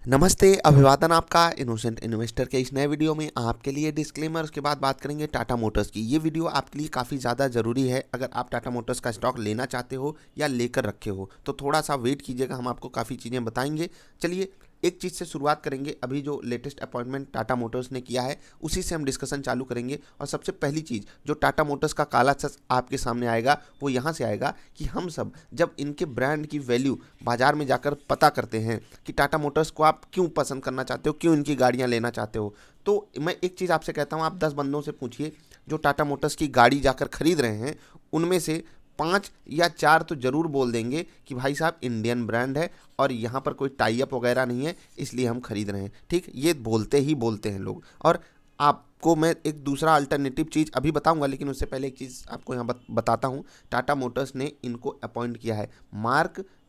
नमस्ते, अभिवादन आपका इनोसेंट इन्वेस्टर के इस नए वीडियो में आपके लिए डिस्क्लेमर उसके बाद बात करेंगे टाटा मोटर्स की। ये वीडियो आपके लिए काफ़ी ज़्यादा ज़रूरी है अगर आप टाटा मोटर्स का स्टॉक लेना चाहते हो या लेकर रखे हो तो थोड़ा सा वेट कीजिएगा, हम आपको काफ़ी चीज़ें बताएंगे। चलिए एक चीज़ से शुरुआत करेंगे, अभी जो लेटेस्ट अपॉइंटमेंट टाटा मोटर्स ने किया है उसी से हम डिस्कशन चालू करेंगे। और सबसे पहली चीज़ जो टाटा मोटर्स का काला सच आपके सामने आएगा वो यहाँ से आएगा कि हम सब जब इनके ब्रांड की वैल्यू बाजार में जाकर पता करते हैं कि टाटा मोटर्स को आप क्यों पसंद करना चाहते हो, क्यों इनकी गाड़ियाँ लेना चाहते हो, तो मैं एक चीज़ आपसे कहता हूँ, आप 10 बंदों से पूछिए जो टाटा मोटर्स की गाड़ी जाकर खरीद रहे हैं, उनमें से 5 या 4 तो ज़रूर बोल देंगे कि भाई साहब इंडियन ब्रांड है और यहाँ पर कोई टाई अप वगैरह नहीं है इसलिए हम खरीद रहे हैं। ठीक, ये बोलते ही बोलते हैं लोग। और आपको मैं एक दूसरा अल्टरनेटिव चीज़ अभी बताऊंगा, लेकिन उससे पहले एक चीज़ आपको यहाँ बताता हूँ। टाटा मोटर्स ने इनको अपॉइंट किया है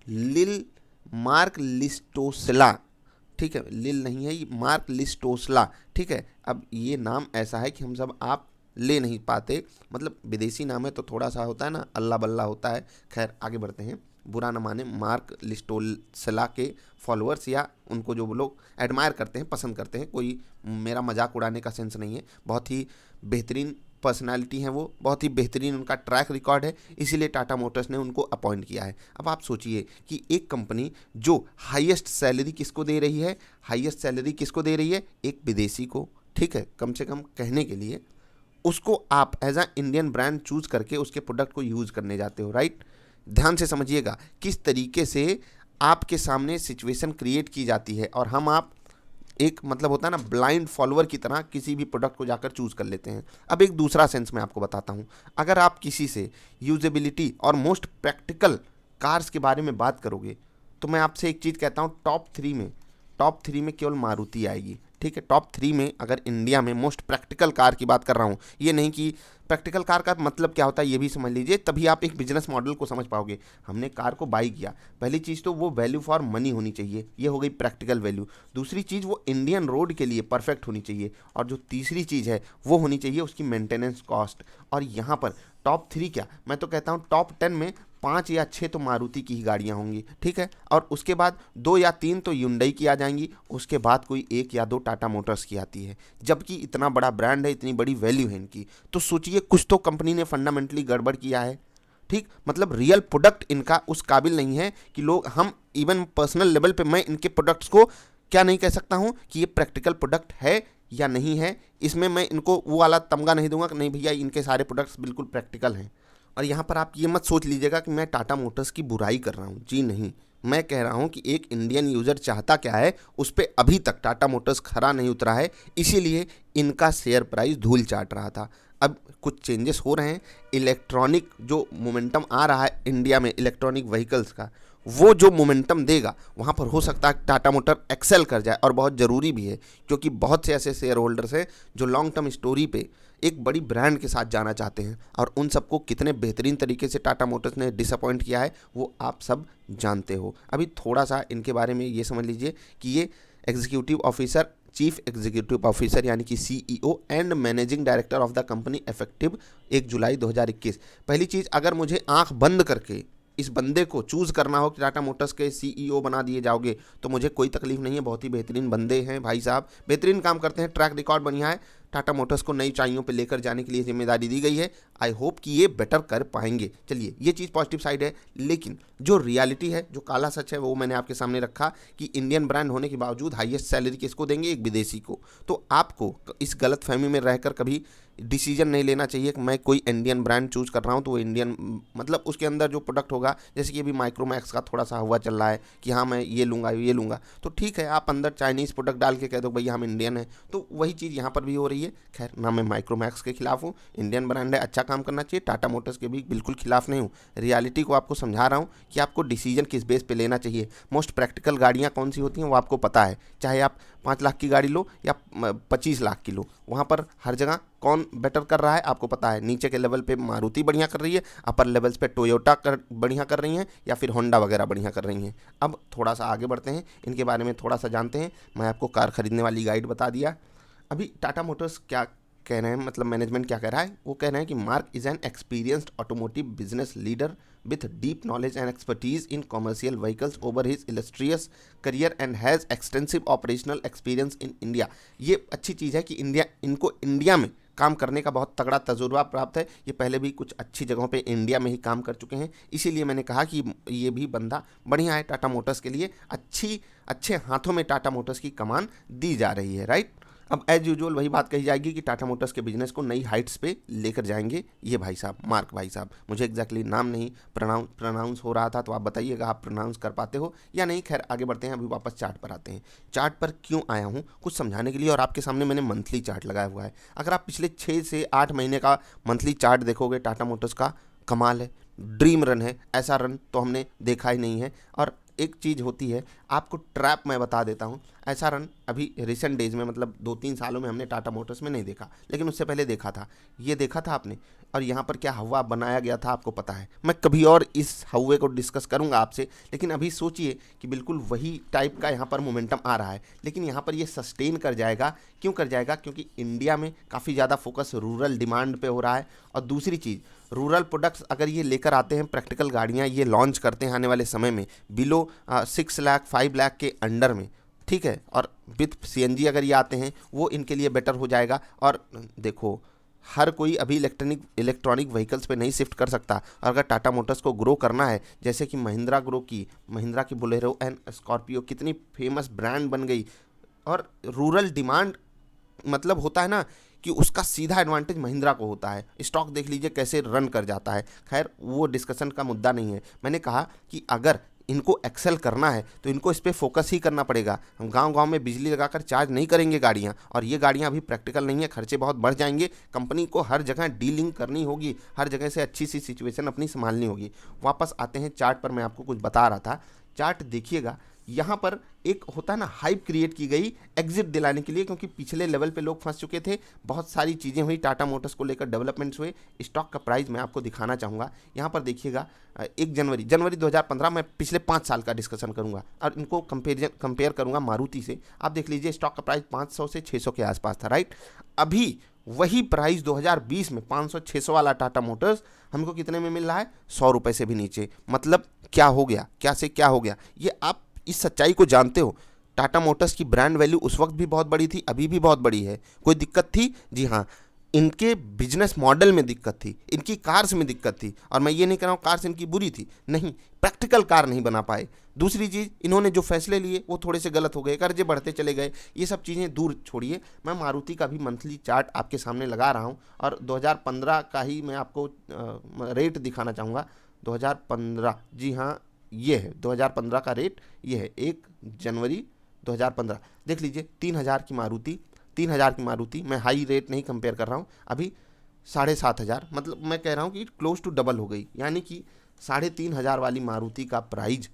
लिल मार्क लिस्टोसला। ठीक है, लिल नहीं है, ये मार्क लिस्टोसला। ठीक है, अब ये नाम ऐसा है कि हम सब आप ले नहीं पाते, मतलब विदेशी नाम है तो थोड़ा सा होता है ना, अल्लाह बल्ला होता है। खैर आगे बढ़ते हैं, बुरा न माने मार्क लिस्टोसला के फॉलोअर्स या उनको जो वो लोग एडमायर करते हैं, पसंद करते हैं, कोई मेरा मजाक उड़ाने का सेंस नहीं है। बहुत ही बेहतरीन पर्सनालिटी है वो, बहुत ही बेहतरीन उनका ट्रैक रिकॉर्ड है, इसीलिए टाटा मोटर्स ने उनको अपॉइंट किया है। अब आप सोचिए कि एक कंपनी जो हाईएस्ट सैलरी किसको दे रही है, हाईएस्ट सैलरी किसको दे रही है, एक विदेशी को। ठीक है, कम से कम कहने के लिए उसको आप as a Indian brand choose करके उसके प्रोडक्ट को यूज़ करने जाते हो, राइट। ध्यान से समझिएगा किस तरीके से आपके सामने सिचुएशन क्रिएट की जाती है और हम आप एक मतलब होता है ना ब्लाइंड फॉलोअर की तरह किसी भी प्रोडक्ट को जाकर चूज कर लेते हैं। अब एक दूसरा सेंस मैं आपको बताता हूँ, अगर आप किसी से यूजेबिलिटी और मोस्ट प्रैक्टिकल कार्स के बारे में बात करोगे तो मैं आपसे एक चीज़ कहता हूँ, टॉप थ्री में केवल मारुति आएगी। ठीक है, टॉप थ्री में अगर इंडिया में मोस्ट प्रैक्टिकल कार की बात कर रहा हूँ, ये नहीं कि प्रैक्टिकल कार का मतलब क्या होता है ये भी समझ लीजिए, तभी आप एक बिजनेस मॉडल को समझ पाओगे। हमने कार को बाई किया, पहली चीज़ तो वो वैल्यू फॉर मनी होनी चाहिए, ये हो गई प्रैक्टिकल वैल्यू। दूसरी चीज़ वो इंडियन रोड के लिए परफेक्ट होनी चाहिए, और जो तीसरी चीज़ है वो होनी चाहिए उसकी मेंटेनेंस कॉस्ट। और यहाँ पर टॉप थ्री क्या, मैं तो कहता हूँ टॉप 10 में 5 या 6 तो मारुति की ही गाड़ियाँ होंगी। ठीक है, और उसके बाद 2 या 3 तो युंडई की आ जाएंगी, उसके बाद कोई 1 या 2 टाटा मोटर्स की आती है। जबकि इतना बड़ा ब्रांड है, इतनी बड़ी वैल्यू है इनकी, तो सोचिए कुछ तो कंपनी ने फंडामेंटली गड़बड़ किया है। ठीक, मतलब रियल प्रोडक्ट इनका उस काबिल नहीं है कि लोग, हम इवन पर्सनल लेवल पे मैं इनके प्रोडक्ट्स को क्या नहीं कह सकता हूँ कि ये प्रैक्टिकल प्रोडक्ट है या नहीं है। इसमें मैं इनको वो वाला तमगा नहीं दूंगा कि नहीं भैया इनके सारे प्रोडक्ट्स बिल्कुल प्रैक्टिकल हैं। और यहाँ पर आप ये मत सोच लीजिएगा कि मैं टाटा मोटर्स की बुराई कर रहा हूँ, जी नहीं। मैं कह रहा हूँ कि एक इंडियन यूज़र चाहता क्या है, उस पर अभी तक टाटा मोटर्स खरा नहीं उतरा है, इसीलिए इनका शेयर प्राइस धूल चाट रहा था। अब कुछ चेंजेस हो रहे हैं, इलेक्ट्रॉनिक जो मोमेंटम आ रहा है इंडिया में इलेक्ट्रॉनिक व्हीकल्स का, वो जो मोमेंटम देगा वहाँ पर हो सकता है टाटा मोटर एक्सेल कर जाए, और बहुत ज़रूरी भी है क्योंकि बहुत से ऐसे शेयर होल्डर्स हैं जो लॉन्ग टर्म स्टोरी पे एक बड़ी ब्रांड के साथ जाना चाहते हैं, और उन सबको कितने बेहतरीन तरीके से टाटा मोटर्स ने डिसअपॉइंट किया है वो आप सब जानते हो। अभी थोड़ा सा इनके बारे में ये समझ लीजिए कि ये executive officer, chief executive officer यानी कि CEO and managing director of the company effective 1 जुलाई 2021। पहली चीज़, अगर मुझे आंख बंद करके इस बंदे को चूज करना हो कि टाटा मोटर्स के सीईओ बना दिए जाओगे तो मुझे कोई तकलीफ नहीं है, बहुत ही बेहतरीन बंदे हैं भाई साहब, बेहतरीन काम करते हैं, ट्रैक रिकॉर्ड बढ़िया है, टाटा मोटर्स को नई ऊंचाइयों पे लेकर जाने के लिए जिम्मेदारी दी गई है। आई होप कि ये बेटर कर पाएंगे। चलिए ये चीज़ पॉजिटिव साइड है, लेकिन जो रियलिटी है, जो काला सच है, वो मैंने आपके सामने रखा कि इंडियन ब्रांड होने के बावजूद हाईएस्ट सैलरी किसको देंगे, एक विदेशी को। तो आपको इस गलत फहमी में रहकर कभी डिसीजन नहीं लेना चाहिए कि मैं कोई इंडियन ब्रांड चूज कर रहा हूँ तो वो इंडियन, मतलब उसके अंदर जो प्रोडक्ट होगा, जैसे कि अभी माइक्रोमैक्स का थोड़ा सा हुआ चल रहा है कि हाँ मैं ये लूँगा ये लूँगा, तो ठीक है आप अंदर चाइनीज़ प्रोडक्ट डाल के कह दो भैया हम इंडियन है, तो वही चीज़ यहाँ पर भी हो रही है। खैर ना मैं माइक्रोमैक्स के खिलाफ हूँ, इंडियन ब्रांड है, अच्छा काम करना चाहिए, टाटा मोटर्स के भी बिल्कुल खिलाफ नहीं हूँ। रियलिटी को आपको समझा रहा हूँ कि आपको डिसीजन किस बेस पे लेना चाहिए। मोस्ट प्रैक्टिकल गाड़ियाँ कौन सी होती हैं वो आपको पता है, चाहे आप 5 लाख की गाड़ी लो या 25 लाख की लो, वहाँ पर हर जगह कौन बेटर कर रहा है आपको पता है। नीचे के लेवल पे मारुति बढ़िया कर रही है, अपर लेवल्स पे टोयोटा बढ़िया कर रही हैं, या फिर होंडा वगैरह बढ़िया कर रही हैं। अब थोड़ा सा आगे बढ़ते हैं, इनके बारे में थोड़ा सा जानते हैं। मैं आपको कार खरीदने वाली गाइड बता दिया। अभी टाटा मोटर्स क्या कह रहे हैं, मतलब मैनेजमेंट क्या कह रहा है, वो कह रहे हैं कि mark is an experienced automotive business leader with deep knowledge and expertise in commercial vehicles over his illustrious career and has extensive operational experience in India। ये अच्छी चीज़ है कि इनको इंडिया में काम करने का बहुत तगड़ा तजुर्बा प्राप्त है। ये पहले भी कुछ अच्छी जगहों पे इंडिया में ही काम कर चुके हैं, इसीलिए मैंने कहा कि ये भी बंदा बढ़िया है। टाटा मोटर्स के लिए अच्छे हाथों में टाटा मोटर्स की कमान दी जा रही है, राइट। अब एज यूजुअल वही बात कही जाएगी कि टाटा मोटर्स के बिजनेस को नई हाइट्स पे लेकर जाएंगे ये भाई साहब, मार्क भाई साहब। मुझे एग्जैक्टली नाम नहीं प्रोनाउंस हो रहा था, तो आप बताइएगा आप प्रोनाउंस कर पाते हो या नहीं। खैर आगे बढ़ते हैं, अभी वापस चार्ट पर आते हैं। चार्ट पर क्यों आया हूँ, कुछ समझाने के लिए, और आपके सामने मैंने मंथली चार्ट लगाया हुआ है। अगर आप पिछले 6 से 8 महीने का मंथली चार्ट देखोगे, टाटा मोटर्स का कमाल है, ड्रीम रन है। ऐसा रन तो हमने देखा ही नहीं है। और एक चीज़ होती है, आपको ट्रैप मैं बता देता हूँ, ऐसा रन अभी रिसेंट डेज में, मतलब 2-3 सालों में हमने टाटा मोटर्स में नहीं देखा, लेकिन उससे पहले देखा था। ये देखा था आपने, और यहाँ पर क्या हवा बनाया गया था आपको पता है। मैं कभी और इस हवे को डिस्कस करूँगा आपसे, लेकिन अभी सोचिए कि बिल्कुल वही टाइप का यहाँ पर मोमेंटम आ रहा है। लेकिन यहाँ पर ये सस्टेन कर जाएगा। क्यों कर जाएगा? क्योंकि इंडिया में काफ़ी ज़्यादा फोकस रूरल डिमांड पे हो रहा है। और दूसरी चीज़, रूरल प्रोडक्ट्स अगर ये लेकर आते हैं, प्रैक्टिकल गाड़ियाँ ये लॉन्च करते हैं आने वाले समय में बिलो 6 लाख 5 लाख के अंडर में, ठीक है, और विथ CNG अगर ये आते हैं, वो इनके लिए बेटर हो जाएगा। और देखो, हर कोई अभी इलेक्ट्रॉनिक व्हीकल्स पे नहीं शिफ्ट कर सकता। और अगर टाटा मोटर्स को ग्रो करना है, जैसे कि महिंद्रा ग्रो की, महिंद्रा की बोलेरो एंड स्कॉर्पियो कितनी फेमस ब्रांड बन गई। और रूरल डिमांड मतलब होता है ना कि उसका सीधा एडवांटेज महिंद्रा को होता है। स्टॉक देख लीजिए कैसे रन कर जाता है। खैर वो डिस्कशन का मुद्दा नहीं है। मैंने कहा कि अगर इनको एक्सेल करना है तो इनको इस पर फोकस ही करना पड़ेगा। हम गांव-गांव में बिजली लगाकर चार्ज नहीं करेंगे गाड़ियां, और ये गाड़ियां अभी प्रैक्टिकल नहीं है, खर्चे बहुत बढ़ जाएंगे। कंपनी को हर जगह डीलिंग करनी होगी, हर जगह से अच्छी सी सिचुएशन अपनी संभालनी होगी। वापस आते हैं चार्ट पर, मैं आपको कुछ बता रहा था। चार्ट देखिएगा, यहाँ पर एक होता है ना, हाइप क्रिएट की गई एग्जिट दिलाने के लिए, क्योंकि पिछले लेवल पे लोग फंस चुके थे। बहुत सारी चीज़ें हुई, टाटा मोटर्स को लेकर डेवलपमेंट्स हुए। स्टॉक का प्राइस मैं आपको दिखाना चाहूँगा। यहाँ पर देखिएगा, 1 जनवरी 2015, मैं पिछले 5 साल का डिस्कशन करूँगा और इनको कंपेयर करूँगा मारुति से। आप देख लीजिए, स्टॉक का प्राइस 500 से 600 के आसपास था, राइट। अभी वही प्राइस 2020 में 500-600 वाला टाटा मोटर्स हमको कितने में मिल रहा है? 100 रुपये से भी नीचे। मतलब क्या हो गया, क्या से क्या हो गया, ये आप इस सच्चाई को जानते हो। टाटा मोटर्स की ब्रांड वैल्यू उस वक्त भी बहुत बड़ी थी, अभी भी बहुत बड़ी है। कोई दिक्कत थी? जी हाँ, इनके बिजनेस मॉडल में दिक्कत थी, इनकी कार्स में दिक्कत थी। और मैं ये नहीं कह रहा हूँ कार्स इनकी बुरी थी, नहीं, प्रैक्टिकल कार नहीं बना पाए। दूसरी चीज़, इन्होंने जो फैसले लिए वो थोड़े से गलत हो गए, कर्जे बढ़ते चले गए। ये सब चीज़ें दूर छोड़िए, मैं मारुति का भी मंथली चार्ट आपके सामने लगा रहा हूँ, और 2015 का ही मैं आपको रेट दिखाना चाहूँगा। 2015, जी हाँ, ये है 2015 का रेट, ये है 1 जनवरी 2015। देख लीजिए, 3000 की मारुति, मैं हाई रेट नहीं कंपेयर कर रहा हूँ, अभी 7500, मतलब मैं कह रहा हूँ कि क्लोज टू डबल हो गई। यानी कि 3500 वाली मारुति का प्राइस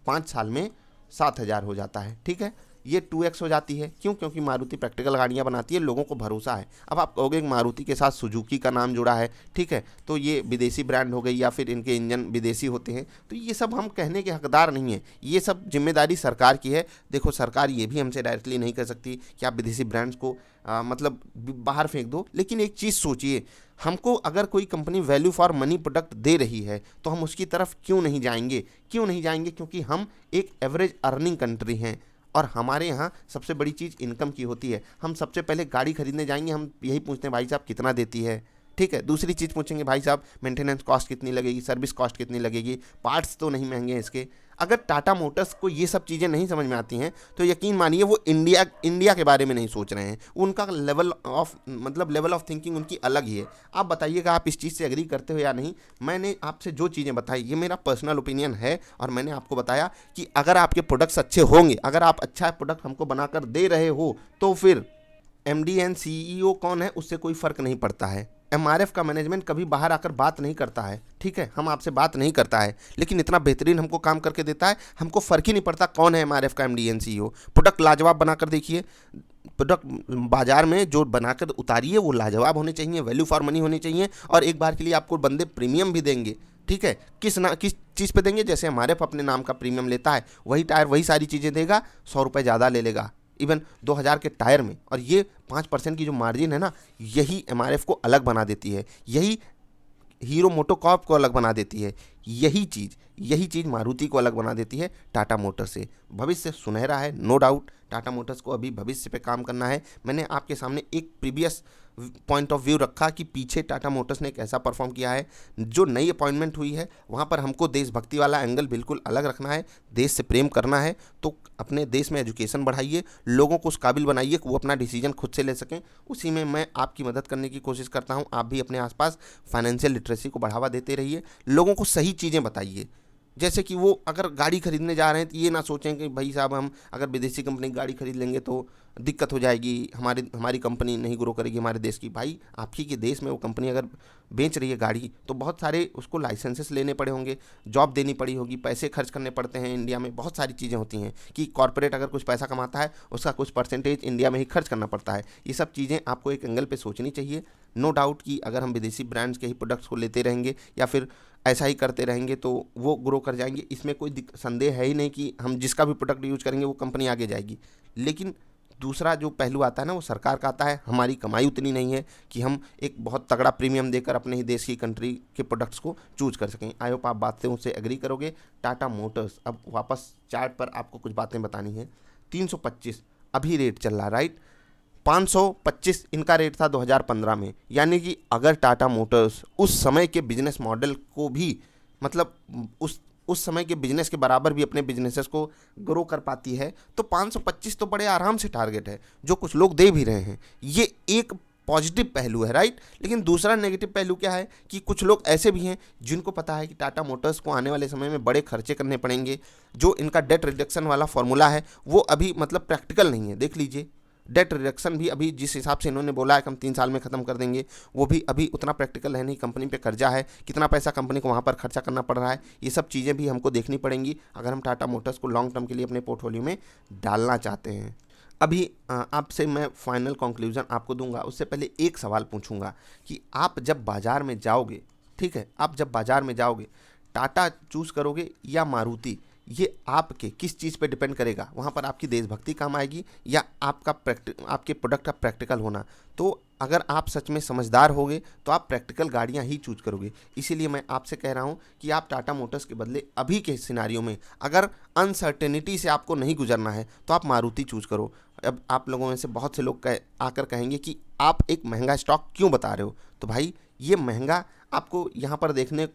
5 साल में 7000 हो जाता है, ठीक है। ये 2x हो जाती है। क्यों? क्योंकि मारुति प्रैक्टिकल गाड़ियाँ बनाती है, लोगों को भरोसा है। अब आप कहोगे मारुति के साथ सुजुकी का नाम जुड़ा है, ठीक है, तो ये विदेशी ब्रांड हो गई, या फिर इनके इंजन विदेशी होते हैं, तो ये सब हम कहने के हकदार नहीं है। ये सब जिम्मेदारी सरकार की है। देखो, सरकार ये भी हमसे डायरेक्टली नहीं कर सकती कि आप विदेशी ब्रांड्स को मतलब बाहर फेंक दो। लेकिन एक चीज़ सोचिए, हमको अगर कोई company value for money product दे रही है तो हम उसकी तरफ क्यों नहीं जाएंगे? क्योंकि हम एक एवरेज अर्निंग कंट्री हैं, और हमारे यहाँ सबसे बड़ी चीज़ इनकम की होती है। हम सबसे पहले गाड़ी खरीदने जाएंगे, हम यही पूछते हैं, भाई साहब कितना देती है, ठीक है। दूसरी चीज़ पूछेंगे, भाई साहब मेंटेनेंस कॉस्ट कितनी लगेगी, सर्विस कॉस्ट कितनी लगेगी, पार्ट्स तो नहीं महंगे हैं इसके। अगर टाटा मोटर्स को ये सब चीज़ें नहीं समझ में आती हैं तो यकीन मानिए वो इंडिया के बारे में नहीं सोच रहे हैं। उनका लेवल ऑफ थिंकिंग उनकी अलग ही है। आप बताइएगा, आप इस चीज़ से एग्री करते हो या नहीं। मैंने आपसे जो चीज़ें बताई ये मेरा पर्सनल ओपिनियन है, और मैंने आपको बताया कि अगर आपके प्रोडक्ट्स अच्छे होंगे, अगर आप अच्छा प्रोडक्ट हमको बनाकर दे रहे हो, तो फिर MD एंड CEO कौन है उससे कोई फ़र्क नहीं पड़ता है। MRF का मैनेजमेंट कभी बाहर आकर बात नहीं करता है, ठीक है, हम आपसे बात नहीं करता है, लेकिन इतना बेहतरीन हमको काम करके देता है, हमको फ़र्क ही नहीं पड़ता कौन है MRF का MD एंड CEO। प्रोडक्ट लाजवाब बनाकर देखिए, प्रोडक्ट बाजार में जो बनाकर उतारिए वो लाजवाब होने चाहिए, वैल्यू फॉर मनी होनी चाहिए, और एक बार के लिए आपको बंदे प्रीमियम भी देंगे, ठीक है। किस चीज़ पे देंगे? जैसे MRF अपने नाम का प्रीमियम लेता है, वही टायर वही सारी चीज़ें देगा, 100 रुपये ज़्यादा ले लेगा, इवन 2000 के टायर में। और ये 5% की जो मार्जिन है ना, यही एमआरएफ को अलग बना देती है, यही हीरो मोटोकॉर्प को अलग बना देती है, यही चीज़ मारुति को अलग बना देती है टाटा मोटर्स से। भविष्य सुनहरा है, नो डाउट। टाटा मोटर्स को अभी भविष्य पे काम करना है। मैंने आपके सामने एक प्रीवियस पॉइंट ऑफ व्यू रखा कि पीछे टाटा मोटर्स ने कैसा परफॉर्म किया है। जो नई अपॉइंटमेंट हुई है वहाँ पर हमको देशभक्ति वाला एंगल बिल्कुल अलग रखना है, देश से प्रेम करना है। तो अपने देश में एजुकेशन बढ़ाइए, लोगों को उस काबिल बनाइए कि वो अपना डिसीजन खुद से ले सकें। उसी में मैं आपकी मदद करने की कोशिश करता हूँ। आप भी अपने आसपास फाइनेंशियल लिटरेसी को बढ़ावा देते रहिए, लोगों को सही चीज़ें बताइए। जैसे कि वो अगर गाड़ी खरीदने जा रहे हैं तो ये ना सोचें कि भाई साहब हम अगर विदेशी कंपनी की गाड़ी खरीद लेंगे तो दिक्कत हो जाएगी, हमारी कंपनी नहीं ग्रो करेगी हमारे देश की। भाई आपकी के देश में वो कंपनी अगर बेच रही है गाड़ी तो बहुत सारे उसको लाइसेंसेस लेने पड़े होंगे, जॉब देनी पड़ी होगी, पैसे खर्च करने पड़ते हैं। इंडिया में बहुत सारी चीज़ें होती हैं कि कॉर्पोरेट अगर कुछ पैसा कमाता है उसका कुछ परसेंटेज इंडिया में ही खर्च करना पड़ता है। ये सब चीज़ें आपको एक एंगल पे सोचनी चाहिए। नो डाउट कि अगर हम विदेशी ब्रांड्स के ही प्रोडक्ट्स को लेते रहेंगे या फिर ऐसा ही करते रहेंगे तो वो ग्रो कर जाएंगे, इसमें कोई संदेह है ही नहीं कि हम जिसका भी प्रोडक्ट यूज करेंगे वो कंपनी आगे जाएगी। लेकिन दूसरा जो पहलू आता है ना वो सरकार का आता है। हमारी कमाई उतनी नहीं है कि हम एक बहुत तगड़ा प्रीमियम देकर अपने ही देश की कंट्री के प्रोडक्ट्स को चूज कर सकें। आई होप आप बात से उससे एग्री करोगे। टाटा मोटर्स, अब वापस चार्ट पर आपको कुछ बातें बतानी है। 325 अभी रेट चल रहा, राइट। 525 इनका रेट था 2015 में। यानी कि अगर टाटा मोटर्स उस समय के बिजनेस मॉडल को भी मतलब उस समय के बिजनेस के बराबर भी अपने बिजनेसेस को ग्रो कर पाती है तो 525 तो बड़े आराम से टारगेट है, जो कुछ लोग दे भी रहे हैं। ये एक पॉजिटिव पहलू है, राइट। लेकिन दूसरा नेगेटिव पहलू क्या है कि कुछ लोग ऐसे भी हैं जिनको पता है कि टाटा मोटर्स को आने वाले समय में बड़े खर्चे करने पड़ेंगे। जो इनका डेट रिडक्शन वाला फॉर्मूला है वो अभी मतलब प्रैक्टिकल नहीं है। देख लीजिए, डेट रिडक्शन भी अभी जिस हिसाब से इन्होंने बोला है कि हम 3 साल में ख़त्म कर देंगे, वो भी अभी उतना प्रैक्टिकल है नहीं। कंपनी पे कर्जा है, कितना पैसा कंपनी को वहाँ पर खर्चा करना पड़ रहा है, ये सब चीज़ें भी हमको देखनी पड़ेंगी अगर हम टाटा मोटर्स को लॉन्ग टर्म के लिए अपने पोर्टफोलियो में डालना चाहते हैं। अभी आपसे मैं फाइनल कंक्लूजन आपको दूंगा, उससे पहले एक सवाल पूछूंगा कि आप जब बाज़ार में जाओगे, ठीक है, आप जब बाज़ार में जाओगे टाटा चूज़ करोगे या मारुति, ये आपके किस चीज़ पे डिपेंड करेगा। वहाँ पर आपकी देशभक्ति काम आएगी या आपके प्रोडक्ट का प्रैक्टिकल होना। तो अगर आप सच में समझदार होगे तो आप प्रैक्टिकल गाड़ियाँ ही चूज करोगे। इसीलिए मैं आपसे कह रहा हूँ कि आप टाटा मोटर्स के बदले अभी के सिनारियो में अगर अनसर्टेनिटी से आपको नहीं गुजरना है तो आप मारुति चूज करो। अब आप लोगों में से बहुत से लोग आकर कहेंगे कि आप एक महंगा स्टॉक क्यों बता रहे हो। तो भाई ये महंगा आपको यहाँ पर देखने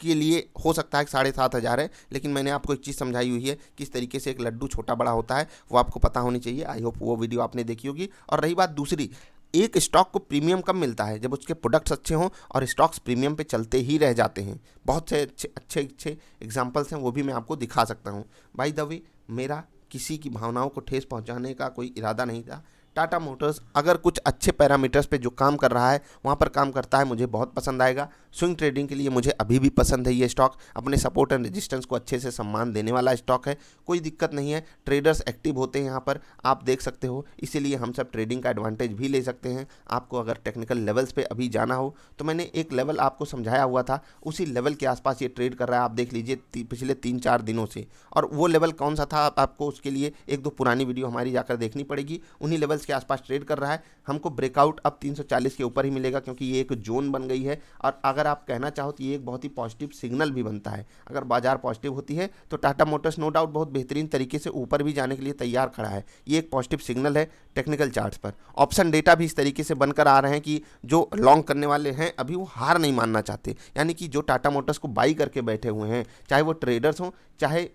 के लिए हो सकता है कि 7,500 है, लेकिन मैंने आपको एक चीज़ समझाई हुई है किस तरीके से एक लड्डू छोटा बड़ा होता है, वो आपको पता होनी चाहिए। आई होप वो वीडियो आपने देखी होगी। और रही बात दूसरी, एक स्टॉक को प्रीमियम कब मिलता है, जब उसके प्रोडक्ट्स अच्छे हों और स्टॉक्स प्रीमियम पे चलते ही रह जाते हैं। बहुत से अच्छे एग्जांपल्स हैं, वो भी मैं आपको दिखा सकता हूँ। बाय द वे, मेरा किसी की भावनाओं को ठेस पहुँचाने का कोई इरादा नहीं था। टाटा मोटर्स अगर कुछ अच्छे पैरामीटर्स पे जो काम कर रहा है वहाँ पर काम करता है, मुझे बहुत पसंद आएगा। स्विंग ट्रेडिंग के लिए मुझे अभी भी पसंद है ये स्टॉक। अपने सपोर्ट एंड रेजिस्टेंस को अच्छे से सम्मान देने वाला स्टॉक है, कोई दिक्कत नहीं है। ट्रेडर्स एक्टिव होते हैं यहाँ पर, आप देख सकते हो, इसीलिए हम सब ट्रेडिंग का एडवांटेज भी ले सकते हैं। आपको अगर टेक्निकल लेवल्स पे अभी जाना हो तो मैंने एक लेवल आपको समझाया हुआ था, उसी लेवल के आसपास ये ट्रेड कर रहा है। आप देख लीजिए पिछले 3-4 दिनों से। और वो लेवल कौन सा था आपको उसके लिए 1-2 पुरानी वीडियो हमारी जाकर देखनी पड़ेगी। उन्हीं लेवल्स के आसपास ट्रेड कर रहा है। हमको ब्रेकआउट अब 340 के ऊपर ही मिलेगा क्योंकि ये एक जोन बन गई है। और अगर आप कहना चाहो तो ये एक बहुत ही पॉजिटिव सिग्नल भी बनता है। अगर बाजार पॉजिटिव होती है तो टाटा मोटर्स नो डाउट बहुत बेहतरीन तरीके से ऊपर भी जाने के लिए तैयार खड़ा है। ये एक पॉजिटिव सिग्नल है टेक्निकल चार्ट्स पर। ऑप्शन डेटा भी इस तरीके से बनकर आ रहे हैं कि जो लॉन्ग करने वाले हैं अभी वो हार नहीं मानना चाहते। यानी कि जो टाटा मोटर्स को बाई करके बैठे हुए हैं, चाहे वो ट्रेडर्स हों, चाहे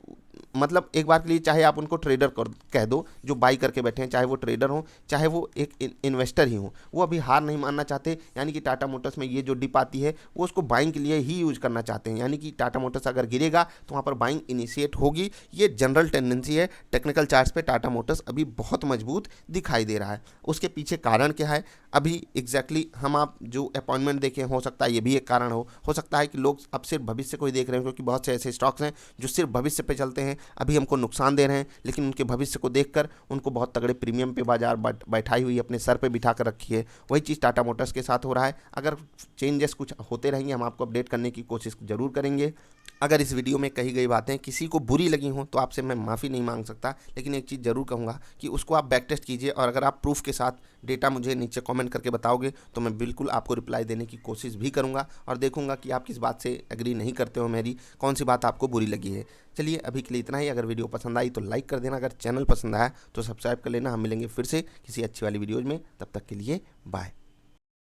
मतलब एक बार के लिए चाहे आप उनको ट्रेडर कह दो, जो बाई करके बैठे हैं, चाहे वो ट्रेडर हो चाहे वो एक इन्वेस्टर ही हो, वो अभी हार नहीं मानना चाहते। यानी कि टाटा मोटर्स में ये जो डिप आती है वो उसको बाइंग के लिए ही यूज करना चाहते हैं। यानी कि टाटा मोटर्स अगर गिरेगा तो वहाँ पर बाइंग इनिशिएट होगी। ये जनरल टेंडेंसी है। टेक्निकल चार्ट्स पे टाटा मोटर्स अभी बहुत मजबूत दिख दिखाई दे रहा है। उसके पीछे कारण क्या है अभी एग्जैक्टली हम आप जो अपॉइंटमेंट देखें, हो सकता है ये भी एक कारण हो सकता है कि लोग अब सिर्फ भविष्य को ही देख रहे हैं, क्योंकि बहुत से ऐसे स्टॉक्स हैं जो सिर्फ भविष्य पे चलते हैं, अभी हमको नुकसान दे रहे हैं, लेकिन उनके भविष्य को देखकर उनको बहुत तगड़े प्रीमियम पे बाजार बैठाई हुई अपने सर पे बिठा कर रखी है। वही चीज़ टाटा मोटर्स के साथ हो रहा है। अगर चेंजेस कुछ होते रहेंगे हम आपको अपडेट करने की कोशिश जरूर करेंगे। अगर इस वीडियो में कही गई बातें किसी को बुरी लगी हों तो आपसे मैं माफ़ी नहीं मांग सकता, लेकिन एक चीज़ ज़रूर कहूँगा कि उसको आप बैक टेस्ट कीजिए, और अगर आप प्रूफ के साथ डेटा मुझे नीचे कमेंट करके बताओगे तो मैं बिल्कुल आपको रिप्लाई देने की कोशिश भी करूँगा, और देखूँगा कि आप किस बात से एग्री नहीं करते हो, मेरी कौन सी बात आपको बुरी लगी है। चलिए अभी के लिए इतना ही। अगर वीडियो पसंद आई तो लाइक कर देना, अगर चैनल पसंद आया तो सब्सक्राइब कर लेना। हम मिलेंगे फिर से किसी अच्छी वाली वीडियोज़ में, तब तक के लिए बाय।